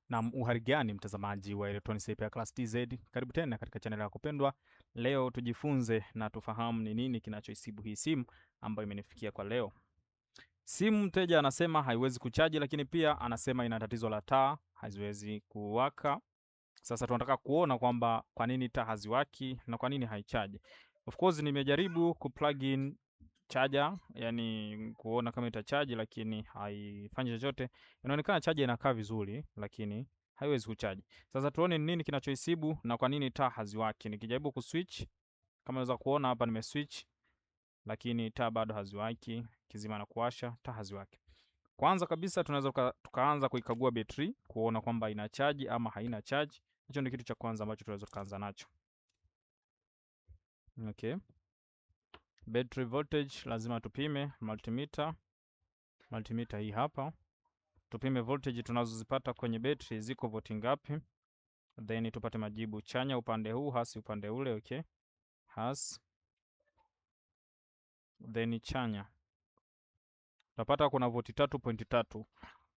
Na uhari gani mtazamaji wa Electronics Repair Class TZ, karibu tena katika channel yako pendwa. Leo tujifunze na tufahamu ni nini kinachoisibu hii simu ambayo imenifikia kwa leo. Simu mteja anasema haiwezi kuchaji, lakini pia anasema ina tatizo la taa, haziwezi kuwaka. Sasa tunataka kuona kwamba kwa nini taa haziwaki na kwa nini haichaji. Of course nimejaribu kuplug in charger, yani kuona kama itachaji, lakini haifanyi chochote. Inaonekana charger inakaa vizuri, lakini haiwezi kuchaji. Sasa tuone nini kinachoisibu na kwa nini taa haziwaki. Nikijaribu kuswitch, kama unaweza kuona hapa nimeswitch, lakini taa bado haziwaki. Kizima na kuwasha, taa haziwaki. Kwanza kabisa tunaweza tukaanza kuikagua betri kuona kwamba ina charge ama haina charge. Hicho ndio kitu cha kwanza ambacho tunaweza tukaanza nacho. Okay. Battery voltage lazima tupime, multimeter hii hapa. Tupime voltage tunazozipata kwenye betri ziko voti ngapi, then tupate majibu chanya upande huu, hasi upande ule. Okay, hasi then chanya, tutapata kuna voti 3.3.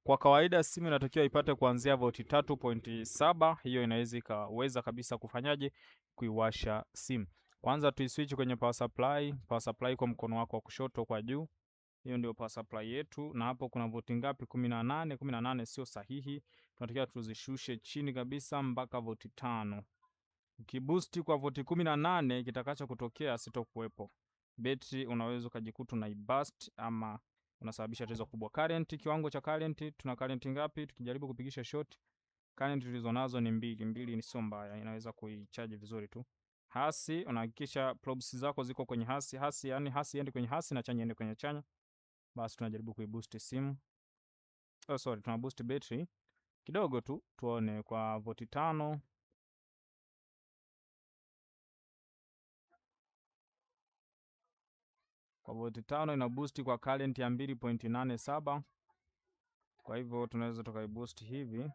Kwa kawaida simu inatakiwa ipate kuanzia voti 3.7. Hiyo inaweza ikaweza kabisa kufanyaje, kuiwasha simu. Kwanza tuiswitch kwenye power supply. Power supply kwa mkono wako wa kushoto kwa juu, hiyo ndio power supply yetu, na hapo kuna voti ngapi? 18. 18 sio sahihi, tunatakiwa tuzishushe chini kabisa mpaka voti 5. Ukiboost kwa voti 18, kitakacho kutokea sitokuwepo. Betri unaweza ukajikuta na ibust ama unasababisha tatizo kubwa. Current, kiwango cha current, tuna current ngapi? Tukijaribu kupigisha short, current tulizonazo ni 2. 2 ni sio mbaya, inaweza kuicharge vizuri tu. Hasi, unahakikisha probes zako ziko kwenye hasi, yani hasi iende kwenye hasi na chanya iende kwenye chanya. Basi tunajaribu kuiboost simu. Tuna boost battery kidogo tu, tuone kwa voti 5. Kwa voti 5 ina boost kwa current ya 2.87. Kwa hivyo tunaweza tukaiboost hivi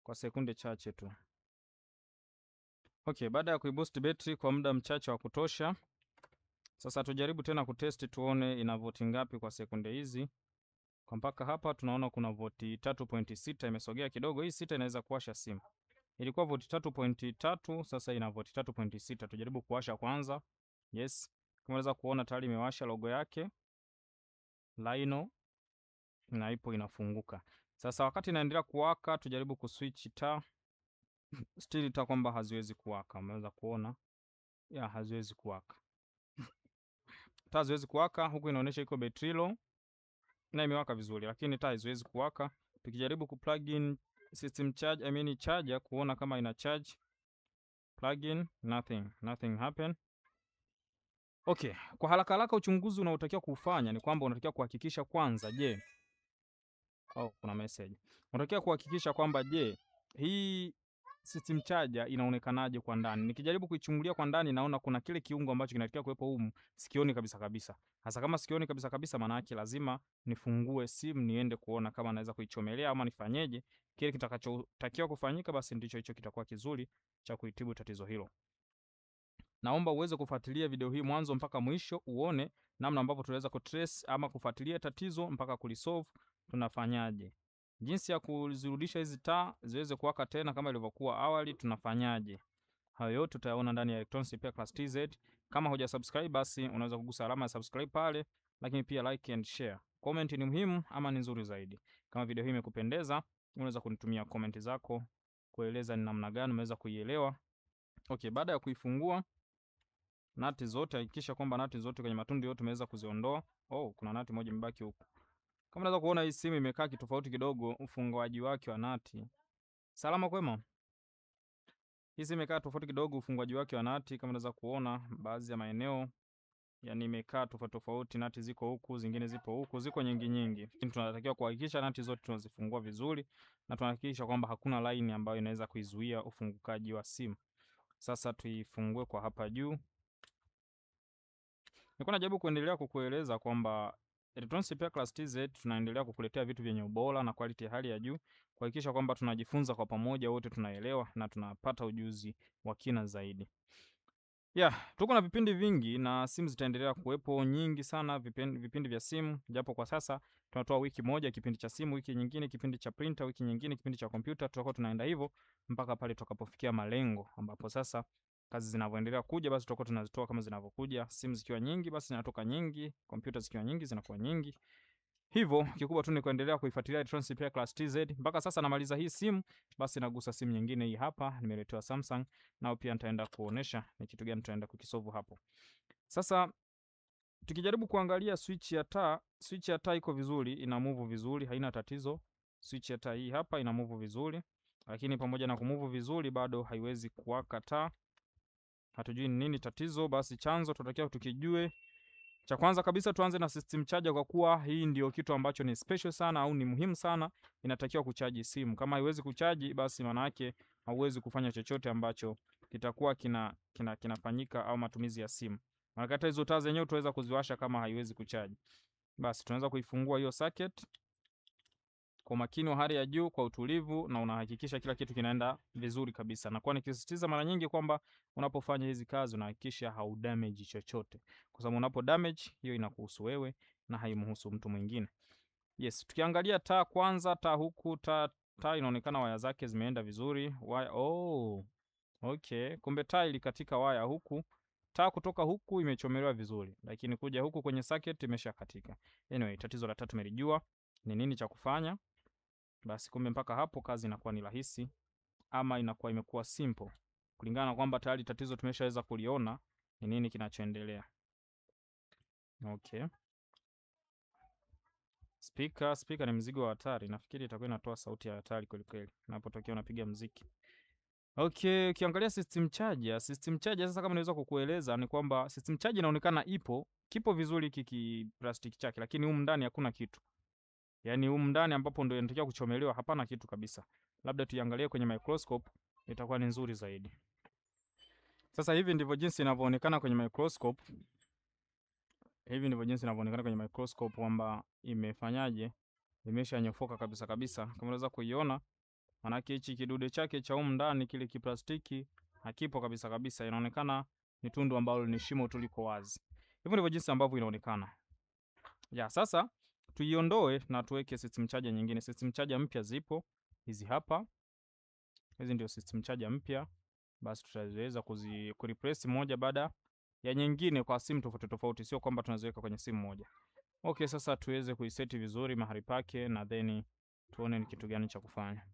kwa sekunde chache tu. Okay, baada ya kuiboost battery kwa muda mchache wa kutosha, sasa tujaribu tena kutest tuone ina voti ngapi kwa sekunde hizi. Kwa mpaka hapa tunaona kuna voti 3.6, imesogea kidogo. Hii 6 inaweza kuwasha simu. Ilikuwa voti 3.3, sasa ina voti 3.6. Tujaribu kuwasha kwanza. Yes. Kama unaweza kuona tayari imewasha logo yake Lino na ipo inafunguka. Sasa wakati inaendelea kuwaka, tujaribu kuswitch taa. Still taa kwamba haziwezi kuwaka. Unaweza kuona ya haziwezi kuwaka. Taa haziwezi kuwaka, huku inaonyesha iko battery low na imewaka vizuri, lakini taa haziwezi kuwaka. Tukijaribu kuplug in system charge, charger kuona kama ina charge. Plug in, nothing happen. Okay, kwa haraka haraka uchunguzi unaotakiwa kufanya ni kwamba unatakiwa kuhakikisha kwanza, kuna message. Unatakiwa kuhakikisha kwamba hii system charger inaonekanaje kwa ndani. Nikijaribu kuichungulia kwa ndani naona kuna kile kiungo ambacho kinatakiwa kuwepo humu, sikioni kabisa kabisa. Hasa kama sikioni kabisa kabisa, maana yake lazima nifungue simu niende kuona kama naweza kuichomelea ama nifanyeje. Kile kitakachotakiwa kufanyika basi ndicho hicho kitakuwa kizuri cha kuitibu tatizo hilo. Naomba uweze kufuatilia video hii mwanzo mpaka mwisho uone namna ambavyo tunaweza kutrace ama kufuatilia tatizo mpaka kulisolve. Tunafanyaje? Jinsi ya kuzirudisha hizi taa ziweze kuwaka tena kama ilivyokuwa awali tunafanyaje? Hayo yote tutayaona ndani ya Electronics Repair Class TZ. Kama hujasubscribe basi unaweza kugusa alama ya subscribe pale, lakini pia like and share. Comment ni muhimu ama ni nzuri zaidi. Kama video hii imekupendeza, unaweza kunitumia comment zako kueleza ni namna gani umeweza kuielewa. Okay, baada ya kuifungua nati zote, hakikisha kwamba nati zote kwenye matundu yote umeweza kuziondoa. Kuna nati moja imebaki huko. Kama unaweza kuona hii simu imekaa kitofauti kidogo ufunguaji wake wa nati. Salama kwema. Hii simu imekaa tofauti kidogo ufunguaji wake wa nati, kama unaweza kuona baadhi ya maeneo yani imekaa tofauti tofauti, nati ziko huku, zingine zipo huku, ziko nyingi. Tunatakiwa kuhakikisha nati zote tunazifungua vizuri na tunahakikisha kwamba hakuna line ambayo inaweza kuizuia ufungukaji wa simu. Sasa tuifungue kwa hapa juu. Nilikuwa najaribu kuendelea kukueleza kwamba Electronics Repair Class TZ tunaendelea kukuletea vitu vyenye ubora na quality hali ya juu, kuhakikisha kwamba tunajifunza kwa pamoja, wote tunaelewa na tunapata ujuzi wa kina zaidi. Tuko na vipindi vingi na simu zitaendelea kuwepo nyingi sana, vipindi vya simu, japo kwa sasa tunatoa wiki moja kipindi cha simu, wiki nyingine kipindi cha printer, wiki nyingine kipindi cha kompyuta. Tutakuwa tunaenda hivyo mpaka pale tutakapofikia malengo, ambapo sasa kazi zinavyoendelea kuja basi tutakuwa tunazitoa kama zinavyokuja. Simu zikiwa nyingi basi zinatoka nyingi, kompyuta zikiwa nyingi zinakuwa nyingi. Hivyo kikubwa tu ni kuendelea kuifuatilia Electronics Repair Class TZ. Mpaka sasa namaliza hii simu, basi nagusa simu nyingine hii hapa, nimeletewa Samsung, nao pia nitaenda kuonesha ni kitu gani tutaenda kukisolve hapo. Sasa tukijaribu kuangalia switch ya taa iko vizuri, ina move vizuri, haina tatizo. Switch ya taa hii hapa ina move vizuri, lakini pamoja na kumove vizuri bado haiwezi kuwaka taa. Hatujui ni nini tatizo, basi chanzo tunatakiwa tukijue. Cha kwanza kabisa tuanze na system charger, kwa kuwa hii ndio kitu ambacho ni special sana au ni muhimu sana, inatakiwa kuchaji simu. Kama haiwezi kuchaji basi maana yake hauwezi kufanya chochote ambacho kitakuwa kinafanyika au matumizi ya simu. Maana hata hizo taa zenyewe tuweza kuziwasha kama haiwezi kuchaji. Basi tunaweza kuifungua hiyo socket kwa makini wa hali ya juu, kwa utulivu, na unahakikisha kila kitu kinaenda vizuri kabisa. Na kwa nikisisitiza mara nyingi kwamba unapofanya hizi kazi unahakikisha haudamage chochote, kwa sababu unapo damage hiyo inakuhusu wewe na haimhusu mtu mwingine. Yes, tukiangalia taa kwanza, taa huku, taa inaonekana waya zake zimeenda vizuri. Waya, okay, kumbe taa ilikatika waya huku. Taa kutoka huku imechomelewa vizuri, lakini kuja huku kwenye socket imeshakatika. Anyway, tatizo la taa tumelijua ni nini cha kufanya. Basi kumbe mpaka hapo kazi inakuwa ni rahisi, ama inakuwa imekuwa simple, kulingana na kwamba tayari tatizo tumeshaweza kuliona ni nini kinachoendelea. Okay. Speaker ni mzigo wa hatari. Nafikiri itakuwa inatoa sauti ya hatari kweli kweli unapotokea unapiga muziki. Okay, ukiangalia system charger sasa kama naweza kukueleza ni kwamba system charger inaonekana kipo vizuri kiki plastic chake, lakini humu ndani hakuna kitu. Yaani humu ndani ambapo ndio inatakiwa kuchomelewa hapana kitu kabisa. Labda tuiangalie kwenye microscope itakuwa ni nzuri zaidi. Sasa hivi ndivyo jinsi inavyoonekana kwenye microscope. Kwamba imefanyaje? Imeshanyofoka kabisa kabisa. Kama unaweza kuiona, maana hichi kidude chake cha humu ndani kile kiplastiki hakipo kabisa kabisa. Inaonekana ni tundu ambalo ni shimo tu liko wazi. Hivyo ndivyo jinsi ambavyo inaonekana. Sasa tuiondoe na tuweke system charger nyingine. System charger mpya zipo hizi hapa. Hizi ndio system charger mpya. Basi tutaweza kureplace moja baada ya nyingine kwa simu tofauti tofauti, sio kwamba tunaziweka kwenye simu moja. Okay, sasa tuweze kuiseti vizuri mahali pake na then tuone ni kitu gani cha kufanya.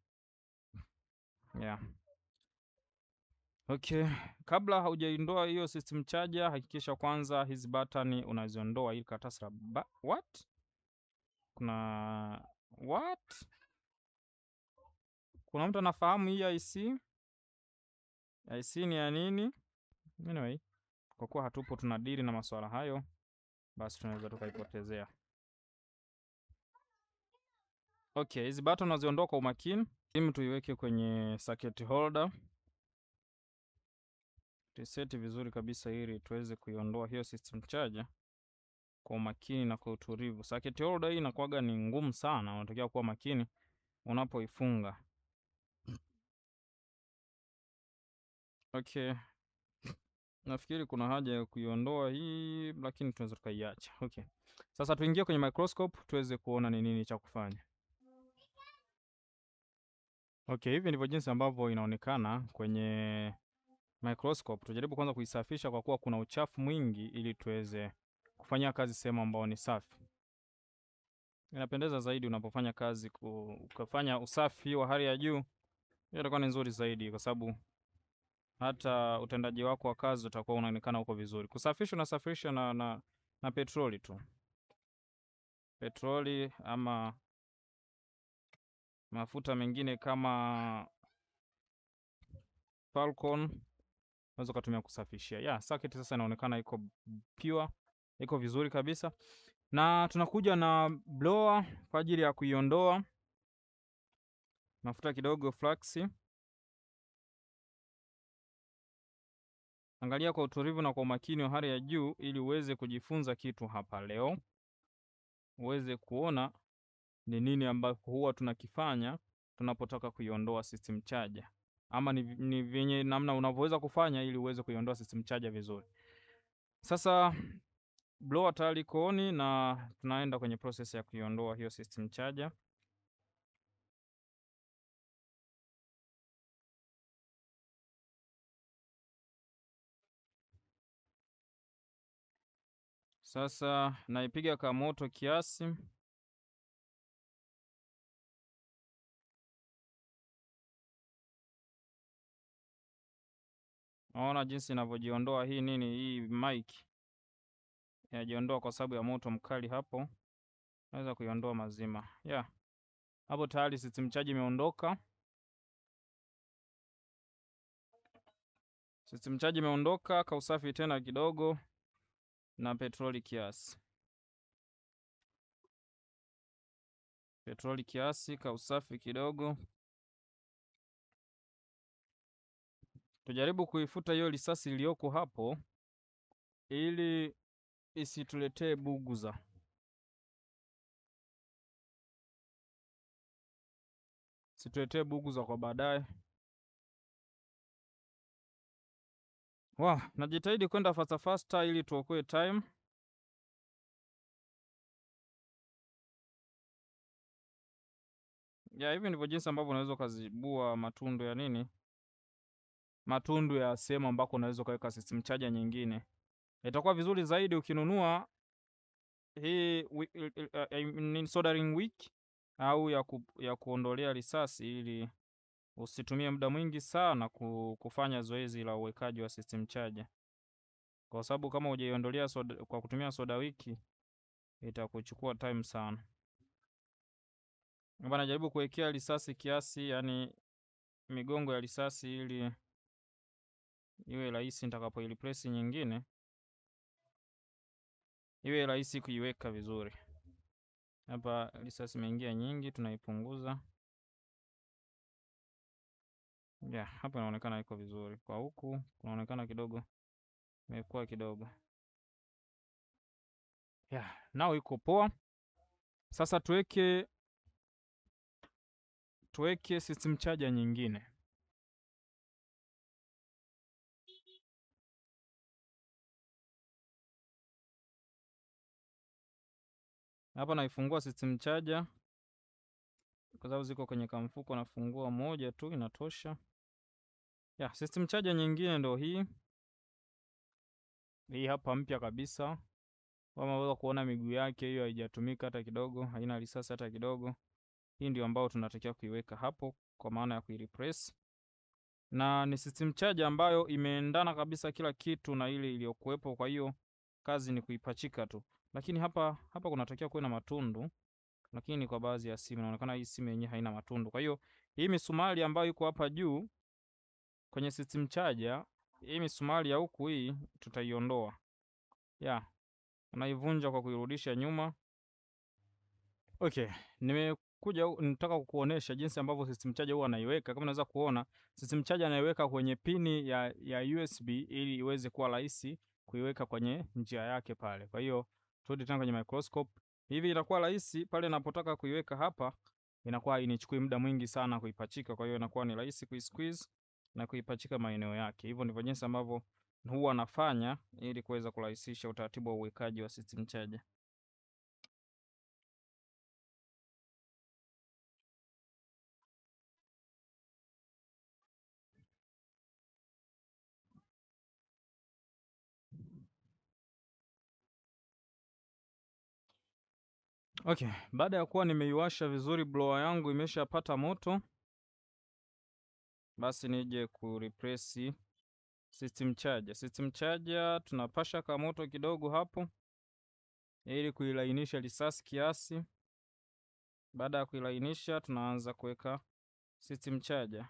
Okay, kabla haujaiondoa hiyo system charger hakikisha kwanza hizi button unaziondoa ili karatasi la kuna mtu anafahamu hii IC? IC ni ya nini? Anyway, kwa kuwa hatupo tunadili na masuala hayo, basi tunaweza tukaipotezea. Okay, hizi button unaziondoa kwa umakini. Simu tuiweke kwenye socket holder. Tuseti vizuri kabisa ili tuweze kuiondoa hiyo system charger kwa umakini na kwa utulivu. Socket holder hii inakuwaga ni ngumu sana, unatakiwa kuwa makini unapoifunga. Okay. Nafikiri kuna haja ya kuiondoa hii, lakini tunaweza tukaiacha. Okay. Sasa tuingie kwenye microscope tuweze kuona ni nini cha kufanya. Okay, hivi ndivyo jinsi ambavyo inaonekana kwenye microscope. Tujaribu kwanza kuisafisha kwa kuwa kuna uchafu mwingi ili tuweze kufanya kazi sehemu ambayo ni safi. Inapendeza zaidi unapofanya kazi ukafanya usafi wa hali ya juu. Hiyo itakuwa ni nzuri zaidi kwa sababu hata utendaji wako wa kazi utakuwa unaonekana uko vizuri. Kusafisha unasafisha na petroli tu. Petroli ama mafuta mengine kama Falcon unaweza kutumia kusafishia. Socket sasa inaonekana iko pure, iko vizuri kabisa. Na tunakuja na blower kwa ajili ya kuiondoa mafuta kidogo flax. Angalia kwa utulivu na kwa umakini wa hali ya juu ili uweze kujifunza kitu hapa leo. Uweze kuona ni nini ambacho huwa tunakifanya tunapotaka kuiondoa system charger. ama ni vyenye namna unavyoweza kufanya ili uweze kuiondoa system charger vizuri. Sasa blower tayari iko on na tunaenda kwenye process ya kuiondoa hiyo system charger. Sasa naipiga kwa moto kiasi. Naona jinsi inavyojiondoa hii mic. Inajiondoa kwa sababu ya moto mkali hapo. Naweza kuiondoa mazima. Hapo tayari system charge imeondoka. System charge imeondoka, kausafi tena kidogo na petroli kiasi. Petroli kiasi, kausafi kidogo. Tujaribu kuifuta hiyo risasi iliyoko hapo ili isituletee buguza. Situletee buguza kwa baadaye. Najitahidi kwenda faster ili tuokoe time. Hivi ndivyo jinsi ambavyo unaweza kuzibua matundu ya matundu ya sehemu ambako unaweza kaweka system charger nyingine. Itakuwa vizuri zaidi ukinunua hii soldering wick au ya kuondolea risasi ili usitumie muda mwingi sana kufanya zoezi la uwekaji wa system charger. Kwa sababu kama hujaiondolea kwa kutumia soda wiki itakuchukua time sana. Najaribu kuwekea risasi kiasi, yani migongo ya risasi ili iwe rahisi nitakapo replace nyingine. Iwe rahisi kuiweka vizuri. Hapa risasi imeingia nyingi, tunaipunguza. Hapa inaonekana iko vizuri. Kwa huku inaonekana kidogo imekuwa kidogo. Nao iko poa. Sasa tuweke system charger nyingine. Hapa naifungua system charger kwa sababu ziko kwenye kamfuko, nafungua moja tu inatosha. System charger nyingine ndo hii. Hii hapa mpya kabisa. Kama unaweza kuona miguu yake hiyo haijatumika hata kidogo, haina risasi hata kidogo. Hii ndio ambao tunatakiwa kuiweka hapo kwa maana ya kuireplace. Na ni system charger ambayo imeendana kabisa kila kitu na ile iliyokuwepo, kwa hiyo kazi ni kuipachika tu. Lakini hapa kunatakiwa kuwe na matundu, lakini kwa baadhi ya simu inaonekana hii simu yenyewe haina matundu. Kwa hiyo hii misumari ambayo iko hapa juu kwenye system charger, hii misumari ya huku hii tutaiondoa. Unaivunja kwa kuirudisha nyuma. Nataka kukuonesha jinsi ambavyo system charger huwa anaiweka. Kama unaweza kuona, system charger anaiweka kwenye pini ya USB ili iweze kuwa rahisi kuiweka kwenye njia yake pale. Kwa hiyo turudi tena kwenye microscope. Hivi inakuwa rahisi pale ninapotaka kuiweka hapa, inakuwa hainichukui muda mwingi sana kuipachika. Kwa hiyo inakuwa ni rahisi kuisqueeze na kuipachika maeneo yake. Hivyo ndivyo jinsi ambavyo huwa nafanya ili kuweza kurahisisha utaratibu wa uwekaji wa system charger. Baada ya kuwa nimeiwasha vizuri, blower yangu imeshapata moto, basi nije kureplace system charger. System charger tunapasha kwa moto kidogo hapo ili kuilainisha risasi kiasi. Baada ya kuilainisha, tunaanza kuweka system charger.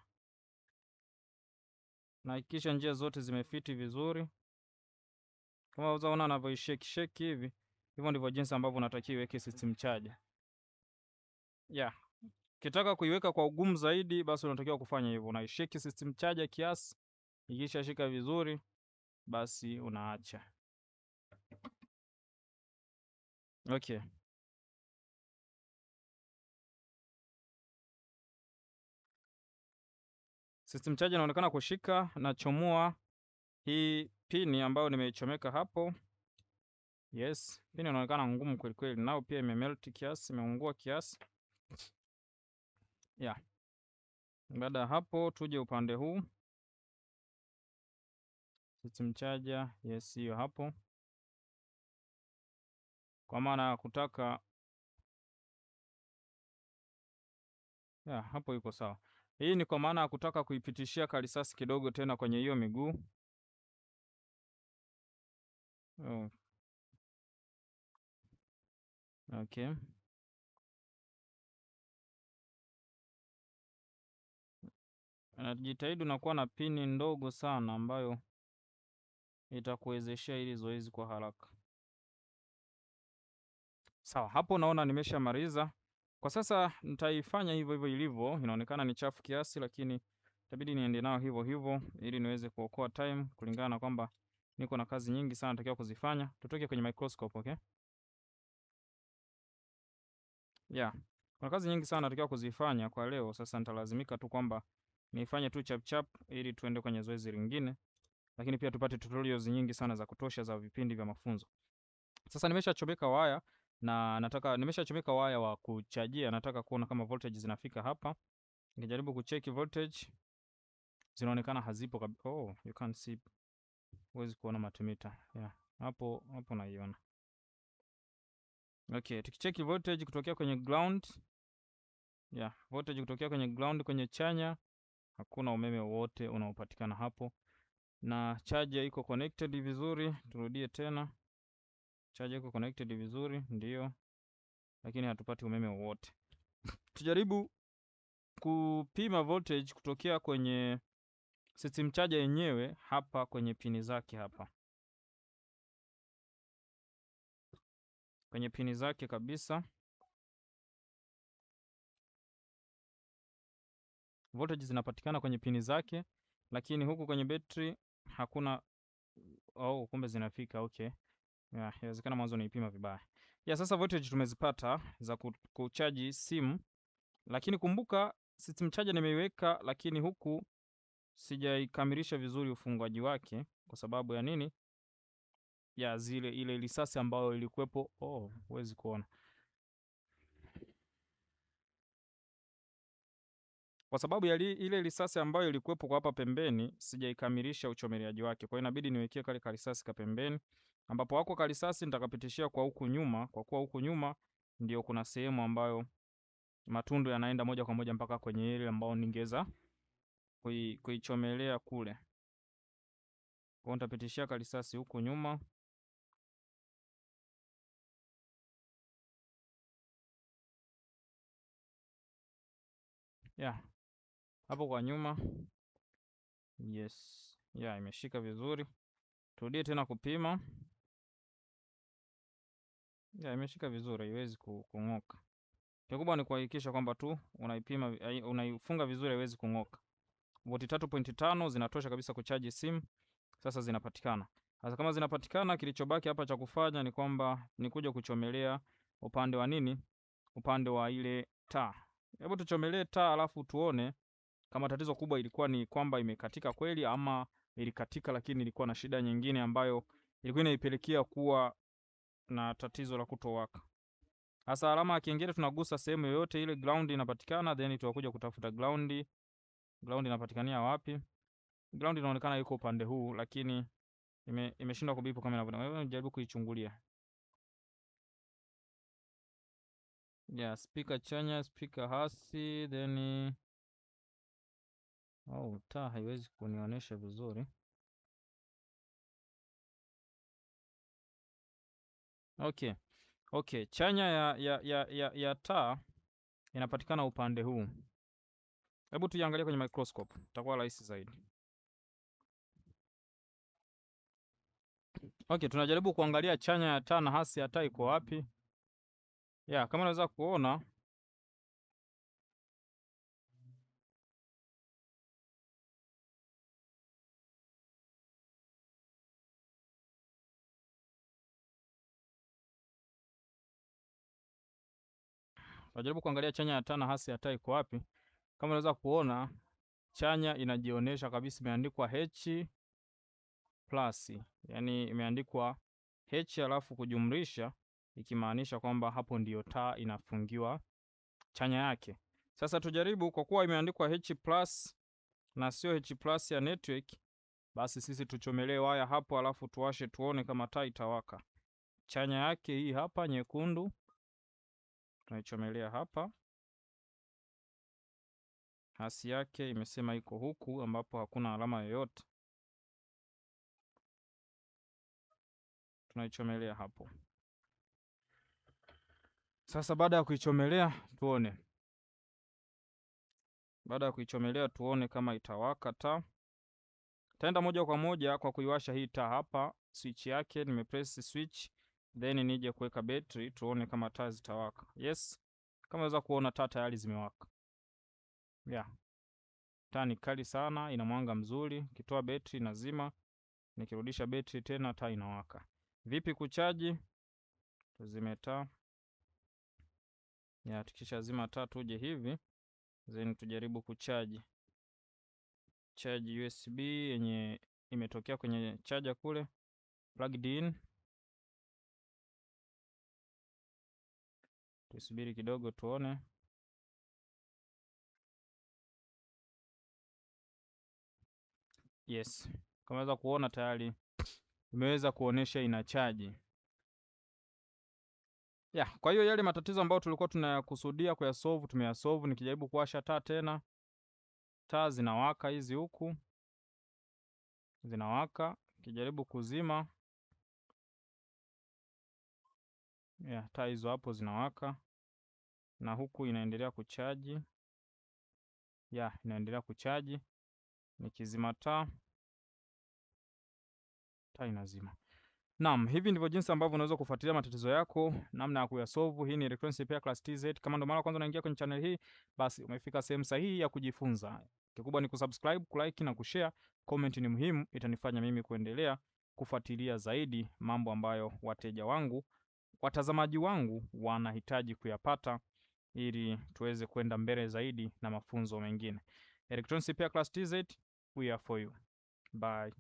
Na hakikisha njia zote zimefiti vizuri. Kama unaweza ona anavyoishake hivi, hivyo ndivyo jinsi ambavyo unatakiwa uweke system charger. Ukitaka kuiweka kwa ugumu zaidi, basi unatakiwa kufanya hivyo. Unaishake system charger kiasi, ikisha shika vizuri, basi unaacha. System charger inaonekana kushika. Nachomoa hii pini ambayo nimeichomeka hapo. Yes, pini inaonekana ngumu kweli kweli. Nao pia imemelt kiasi, imeungua kiasi. Yeah. Baada ya hapo tuje upande huu. System charger, yes, hiyo hapo. Kwa maana kutaka hapo iko sawa. Hii ni kwa maana ya kutaka kuipitishia karisasi kidogo tena kwenye hiyo miguu. Oh. Okay. Najitahidi unakuwa na pini ndogo sana ambayo itakuwezeshea hili zoezi kwa haraka. Sawa, hapo naona nimeshamaliza. Kwa sasa nitaifanya hivyo hivyo ilivyo. Inaonekana ni chafu kiasi, lakini itabidi niende nao hivyo hivyo ili niweze kuokoa time, kulingana na kwamba niko na kazi nyingi sana natakiwa kuzifanya. Tutoke kwenye microscope, okay? Yeah. Kuna kazi nyingi sana natakiwa kuzifanya kwa leo. Sasa nitalazimika tu kwamba nifanye tu chap chap ili tuende kwenye zoezi lingine, lakini pia tupate tutorials nyingi sana za kutosha za vipindi vya mafunzo. Sasa nimeshachomeka waya na nimeshachomeka waya wa kuchajia. Nataka kuona kama voltage zinafika hapa. Nikijaribu kucheki voltage zinaonekana hazipo kabisa. Oh, you can't see. Huwezi kuona multimeter. Yeah. Hapo naiona. Okay, tukicheki voltage kutokea kwenye ground. Yeah, voltage kutokea kwenye ground kwenye chanya, hakuna umeme wowote unaopatikana hapo. Na charger iko connected vizuri. Turudie tena. Charger iko connected vizuri, ndio. Lakini hatupati umeme wowote. Tujaribu kupima voltage kutokea kwenye system charger yenyewe hapa kwenye pini zake hapa. Kwenye pini zake kabisa. Voltage zinapatikana kwenye pini zake, lakini huku kwenye battery hakuna. Oh, kumbe zinafika, okay. Yeah, inawezekana mwanzo naipima vibaya. Yeah, sasa voltage tumezipata za kuchaji simu. Lakini kumbuka system charger nimeiweka, lakini huku sijaikamilisha vizuri ufungaji wake. Kwa sababu ya nini? Ya ile risasi ambayo ilikuwepo. Oh, huwezi kuona. Kwa sababu ya ile risasi ambayo ilikuwepo kwa hapa pembeni, sijaikamilisha uchomeleaji wake. Kwa hiyo inabidi niwekee kale karisasi ka pembeni, ambapo wako karisasi nitakapitishia kwa huku nyuma, kwa kuwa huku nyuma ndio kuna sehemu ambayo matundu yanaenda moja kwa moja mpaka kwenye ile ambayo ningeza kuichomelea kule. Kwa hiyo nitapitishia karisasi huku nyuma. Yeah. Hapo kwa nyuma. Yes. Yeah, imeshika vizuri. Turudie tena kupima. Yeah, imeshika vizuri, haiwezi kung'oka. Kikubwa ni kuhakikisha kwamba tu unaipima, unaifunga vizuri, haiwezi kung'oka. Voti 3.5 zinatosha kabisa kuchaji simu. Sasa zinapatikana. Sasa kama zinapatikana, kilichobaki hapa cha kufanya ni kwamba nikuja kuchomelea upande wa nini? Upande wa ile taa. Hebu tuchomelee taa alafu tuone kama tatizo kubwa ilikuwa ni kwamba imekatika kweli ama ilikatika lakini ilikuwa na shida nyingine ambayo ilikuwa inaipelekea kuwa na tatizo la kutowaka. Sasa alama ya kengele tunagusa sehemu yoyote ile ground inapatikana, then tutakuja kutafuta ground. Ground inapatikania wapi? Ground inaonekana iko upande huu, lakini imeshindwa kubipu kama inavyoonekana. Wewe jaribu kuichungulia. Yeah, speaker chanya, speaker hasi, then taa haiwezi kunionyesha vizuri. Okay, chanya ya taa inapatikana upande huu. Hebu tuiangalie kwenye microscope, itakuwa rahisi zaidi. Okay, tunajaribu kuangalia chanya ya taa na hasi ya taa iko wapi. Yeah, kama unaweza kuona tunajaribu kuangalia chanya ya taa na hasi ya taa iko wapi. Kama unaweza kuona chanya inajionyesha kabisa imeandikwa H plus, yani imeandikwa H alafu kujumlisha, ikimaanisha kwamba hapo ndiyo taa inafungiwa chanya yake. Sasa tujaribu, kwa kuwa imeandikwa H plus na sio H plus ya network, basi sisi tuchomelee waya hapo alafu tuwashe tuone kama taa itawaka. Chanya yake hii hapa nyekundu, tunaichomelea hapa. Hasi yake imesema iko huku ambapo hakuna alama yoyote. Tunaichomelea hapo. Sasa baada ya kuichomelea tuone. Baada ya kuichomelea tuone kama itawaka taa. Taenda moja kwa moja kwa kuiwasha hii taa hapa, switch yake nimepress switch, then nije kuweka battery tuone kama taa zitawaka. Yes. Kama unaweza kuona taa tayari zimewaka. Yeah. Taa ni kali sana, ina mwanga mzuri. Nikitoa battery nazima, nikirudisha battery tena taa inawaka. Vipi kuchaji? Tuzime taa. Ya, tukishazima taa tuje hivi, then tujaribu kuchaji. Charge USB yenye imetokea kwenye charger kule, plugged in. Tusubiri kidogo tuone. Yes, kama unaweza kuona tayari imeweza kuonesha ina charge. Kwa hiyo yale matatizo ambayo tulikuwa tunayakusudia kuyasolve tumeyasolve. Nikijaribu kuwasha taa tena, taa zinawaka hizi huku. Zinawaka. Nikijaribu kuzima, taa hizo hapo zinawaka. Na huku inaendelea kuchaji. Inaendelea kuchaji. Nikizima taa inazima. Naam, hivi ndivyo jinsi ambavyo unaweza kufuatilia matatizo yako, namna ya kuyasolve. Hii ni Electronics Repair Class TZ. Kama ndo mara kwanza unaingia kwenye channel hii, basi umefika sehemu sahihi ya kujifunza. Kikubwa ni kusubscribe, kulike na kushare. Comment ni muhimu, itanifanya mimi kuendelea kufuatilia zaidi mambo ambayo wateja wangu, watazamaji wangu wanahitaji kuyapata ili tuweze kwenda mbele zaidi na mafunzo mengine. Electronics Repair Class TZ, we are for you. Bye.